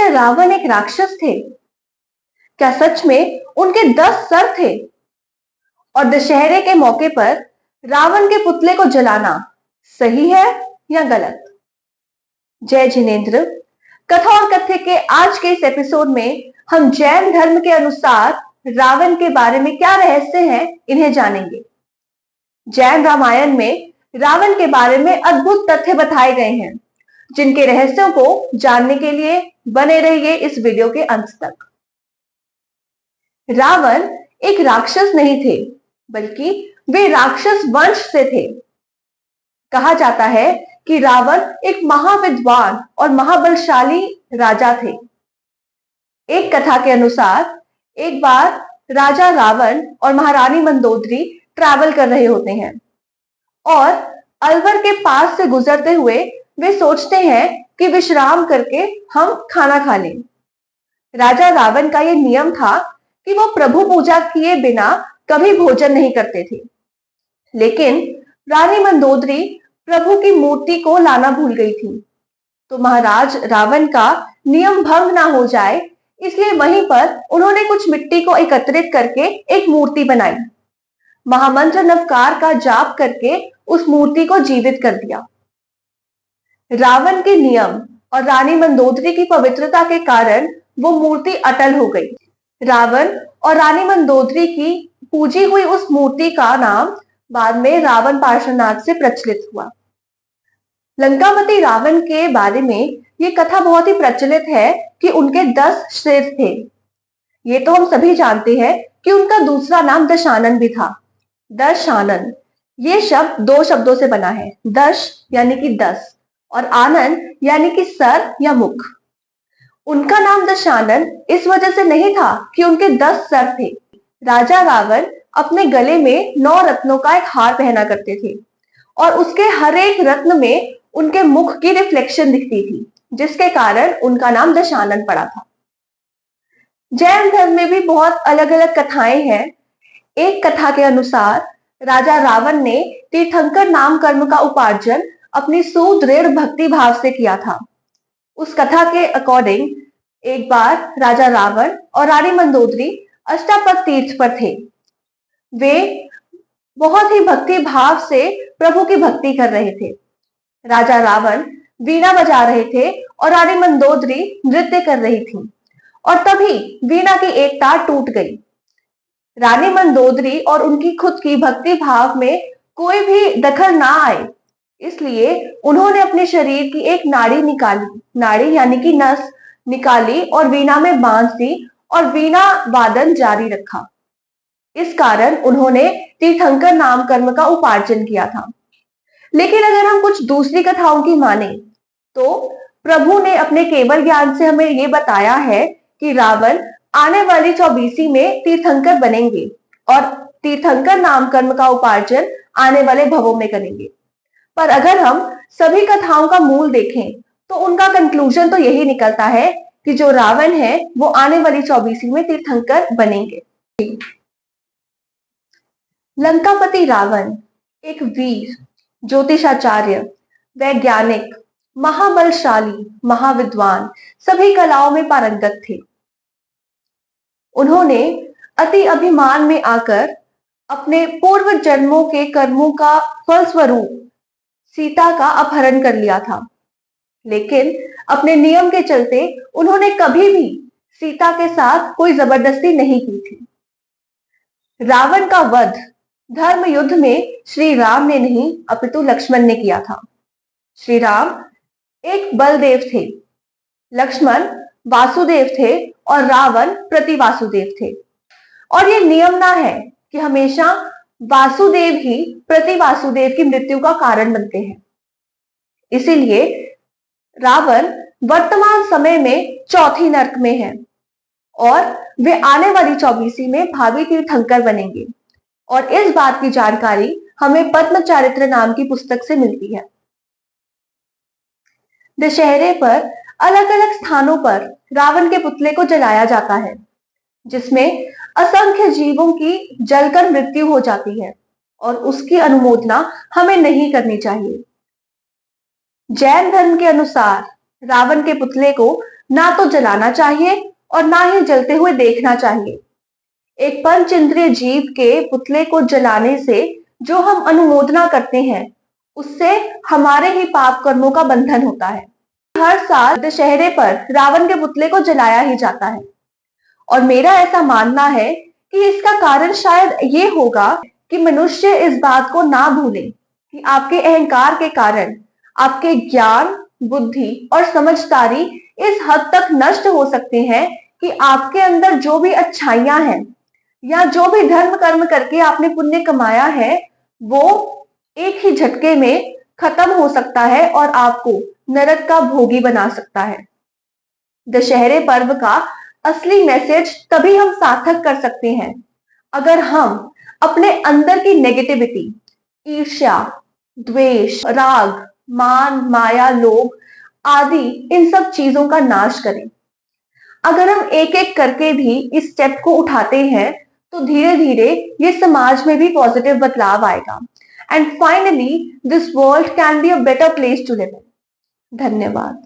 क्या रावण एक राक्षस थे? क्या सच में उनके 10 सर थे? और दशहरे के मौके पर रावण के पुतले को जलाना सही है या गलत? जय जिनेन्द्र। कथा और कथ्य के आज के इस एपिसोड में हम जैन धर्म के अनुसार रावण के बारे में क्या रहस्य हैं, इन्हें जानेंगे। जैन रामायण में रावण के बारे में अद्भुत तथ्य बताए गए हैं, जिनके रहस्यों को जानने के लिए बने रहिए इस वीडियो के अंत तक। रावण एक राक्षस नहीं थे, बल्कि वे राक्षस वंश से थे। कहा जाता है कि रावण एक महाविद्वान और महाबलशाली राजा थे। एक कथा के अनुसार एक बार राजा रावण और महारानी मंदोदरी ट्रैवल कर रहे होते हैं और अलवर के पास से गुजरते हुए वे सोचते हैं कि विश्राम करके हम खाना खा लें। राजा रावण का यह नियम था कि वो प्रभु पूजा किए बिना कभी भोजन नहीं करते थे। लेकिन रानी मंदोदरी प्रभु की मूर्ति को लाना भूल गई थी, तो महाराज रावण का नियम भंग ना हो जाए, इसलिए वहीं पर उन्होंने कुछ मिट्टी को एकत्रित करके एक मूर्ति बनाई। महामंत्र नवकार का जाप करके उस मूर्ति को जीवित कर दिया। रावण के नियम और रानी मंदोदरी की पवित्रता के कारण वो मूर्ति अटल हो गई। रावण और रानी मंदोदरी की पूजी हुई उस मूर्ति का नाम बाद में रावण पार्श्वनाथ से प्रचलित हुआ। लंकापति रावण के बारे में ये कथा बहुत ही प्रचलित है कि उनके 10 सिर थे। ये तो हम सभी जानते हैं कि उनका दूसरा नाम दशानन भी था। दशानन ये शब्द 2 शब्दों से बना है। दश यानी कि 10 और आनन यानी कि सर या मुख। उनका नाम दशानन इस वजह से नहीं था कि उनके 10 सर थे। राजा रावण अपने गले में 9 रत्नों का एक हार पहना करते थे और उसके हर एक रत्न में उनके मुख की रिफ्लेक्शन दिखती थी, जिसके कारण उनका नाम दशानन पड़ा था। जैन धर्म में भी बहुत अलग अलग कथाएं हैं। एक कथा के अनुसार राजा रावण ने तीर्थंकर नाम कर्म का उपार्जन अपनी सुदृढ़ भक्ति भाव से किया था। उस कथा के अकॉर्डिंग एक बार राजा रावण और रानी मंदोदरी अष्टापद तीर्थ पर थे। वे बहुत ही भक्ति भाव से प्रभु की भक्ति कर रहे थे। राजा रावण वीणा बजा रहे थे और रानी मंदोदरी नृत्य कर रही थी, और तभी वीणा की एक तार टूट गई। रानी मंदोदरी और उनकी खुद की भक्ति भाव में कोई भी दखल ना आए, इसलिए उन्होंने अपने शरीर की एक नाड़ी निकाली, नाड़ी यानी कि नस निकाली और वीणा में बांध दी और वीणा वादन जारी रखा। इस कारण उन्होंने तीर्थंकर नाम कर्म का उपार्जन किया था। लेकिन अगर हम कुछ दूसरी कथाओं की माने तो प्रभु ने अपने केवल ज्ञान से हमें ये बताया है कि रावण आने वाली 24वीं में तीर्थंकर बनेंगे और तीर्थंकर नाम कर्म का उपार्जन आने वाले भवों में करेंगे। पर अगर हम सभी कथाओं का मूल देखें तो उनका कंक्लूजन तो यही निकलता है कि जो रावण है वो आने वाली 24वीं में तीर्थंकर बनेंगे। लंकापति रावण एक वीर, ज्योतिषाचार्य, वैज्ञानिक, महाबलशाली, महाविद्वान, सभी कलाओं में पारंगत थे। उन्होंने अति अभिमान में आकर अपने पूर्व जन्मों के कर्मों का फलस्वरूप सीता का अपहरण कर लिया था। लेकिन अपने नियम के चलते उन्होंने कभी भी सीता के साथ कोई जबरदस्ती नहीं की थी। रावण का वध धर्म युद्ध में श्री राम ने नहीं अपितु लक्ष्मण ने किया था। श्री राम एक बलदेव थे, लक्ष्मण वासुदेव थे और रावण प्रति वासुदेव थे। और ये नियम ना है कि हमेशा वासुदेव ही प्रति वासुदेव की मृत्यु का कारण बनते हैं। इसीलिए रावण वर्तमान समय में चौथी नरक में है और वे आने वाली 24वीं में भावी तीर्थंकर बनेंगे। और इस बात की जानकारी हमें पद्मचारित्र नाम की पुस्तक से मिलती है। दशहरे पर अलग अलग स्थानों पर रावण के पुतले को जलाया जाता है, जिसमें असंख्य जीवों की जलकर मृत्यु हो जाती है और उसकी अनुमोदना हमें नहीं करनी चाहिए। जैन धर्म के अनुसार रावण के पुतले को ना तो जलाना चाहिए और ना ही जलते हुए देखना चाहिए। एक पंच इंद्रिय जीव के पुतले को जलाने से जो हम अनुमोदना करते हैं, उससे हमारे ही पाप कर्मों का बंधन होता है। हर साल दशहरे पर रावण के पुतले को जलाया ही जाता है और मेरा ऐसा मानना है कि इसका कारण शायद ये होगा कि मनुष्य इस बात को ना भूले कि आपके अहंकार के कारण आपके ज्ञान, बुद्धि और समझदारी इस हद तक नष्ट हो सकते हैं कि आपके अंदर जो भी अच्छाइयां हैं या जो भी धर्म कर्म करके आपने पुण्य कमाया है, वो एक ही झटके में खत्म हो सकता है और आपको नरक का भोगी बना सकता है। दशहरे पर्व का असली मैसेज तभी हम सार्थक कर सकते हैं अगर हम अपने अंदर की नेगेटिविटी, ईर्ष्या, द्वेष, राग, मान, माया, लोभ आदि इन सब चीजों का नाश करें। अगर हम एक एक करके भी इस स्टेप को उठाते हैं तो धीरे धीरे ये समाज में भी पॉजिटिव बदलाव आएगा and finally this world can be a better place to live in. धन्यवाद।